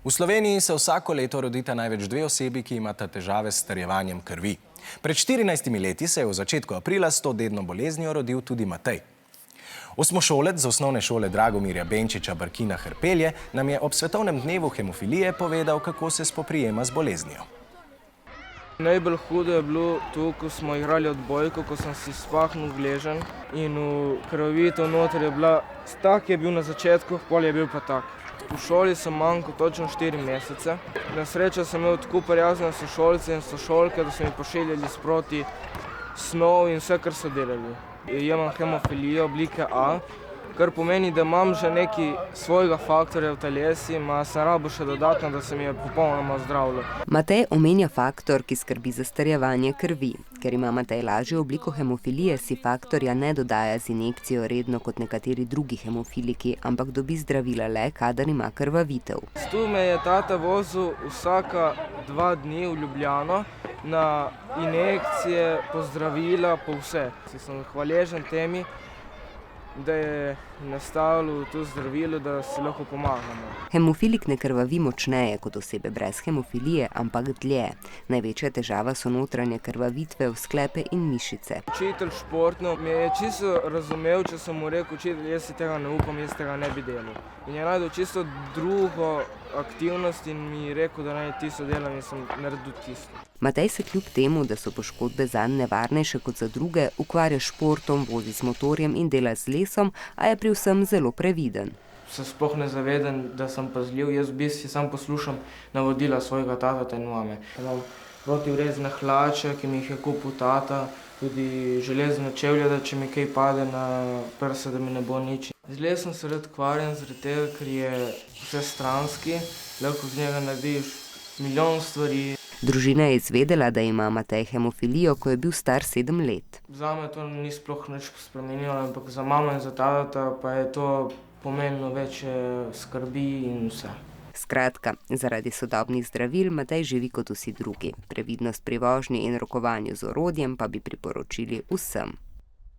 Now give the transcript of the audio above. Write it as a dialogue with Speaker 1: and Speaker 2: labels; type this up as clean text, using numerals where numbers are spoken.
Speaker 1: V Sloveniji se vsako leto rodita največ 2 osebi, ki imata težave s strjevanjem krvi. Pred 14 leti se je v začetku aprila s to dedno boleznijo rodil tudi Matej. Osmošolec z osnovne šole Dragomirja Benčiča Brkina Hrpelje nam je ob svetovnem dnevu hemofilije povedal, kako se spoprijema z boleznijo.
Speaker 2: Najbolj hudo je bilo tu, ko smo igrali odbojko, ko sem si spahnil gleženj in v krvavitev noter je bila, tak je bil na začetku, pol je bil pa tak. V šoli sem manjkal točno 4 mesece. Na srečo sem imel tako prijazne sošolce in sošolke, da so mi pošiljali sproti snov in vse, kar so delali. Imam hemofilijo oblike A, kar pomeni, da imam že nekaj svojega faktorja v telesi, sem rabil še dodatno, da se mi je popolnoma zdravilo.
Speaker 3: Matej omenja faktor, ki skrbi za strjevanje krvi. Ker ima Matej lažjo obliko hemofilije, si faktorja ne dodaja z injekcijo redno kot nekateri drugi hemofiliki, ampak dobi zdravila le, kadar ima krvavitev.
Speaker 2: Tu me je tata vozil vsaka 2 dni v Ljubljano na injekcije, po zdravila, po vse. Sem hvaležen temi, da je nastavil to zdravilo, da si lahko pomagamo.
Speaker 3: Hemofilik ne krvavi močneje kot osebe brez hemofilije, ampak dlje. Največja težava so notranje krvavitve v sklepe in mišice.
Speaker 2: Učitelj športno me je čisto razumel, če sem mu rekel, učitelj, jaz si tega ne upam, jaz tega ne bi delal. In je najdel čisto drugo aktivnost in mi je rekel, da naj tisto delam in sem naredil tisto.
Speaker 3: Matej se kljub temu, da so poškodbe zanj nevarnejše kot za druge, ukvarja s športom, vozi z motorjem in dela z lesom, a je pri vsem zelo previden.
Speaker 2: Se sploh ne zavedam, da sem pazljiv, jaz v bistvu sam poslušam navodila svojega tata in mame. Imam protivrezne hlače, ki mi jih je kupil tata, tudi železne čevlje, da če mi kaj pade na prse, da mi ne bo nič. Z lesom se rad ukvarjam, zaradi tega, ker je vsestranski, lahko z njega narediš milijon stvari.
Speaker 3: Družina je izvedela, da ima Matej hemofilijo, ko je bil star 7 let.
Speaker 2: Zame to ni sploh nič spremenilo, ampak za mamo in za tata pa je to pomenilo več skrbi in vse.
Speaker 3: Skratka, zaradi sodobnih zdravil Matej živi kot vsi drugi. Previdnost pri vožnji in rokovanju z orodjem pa bi priporočili vsem.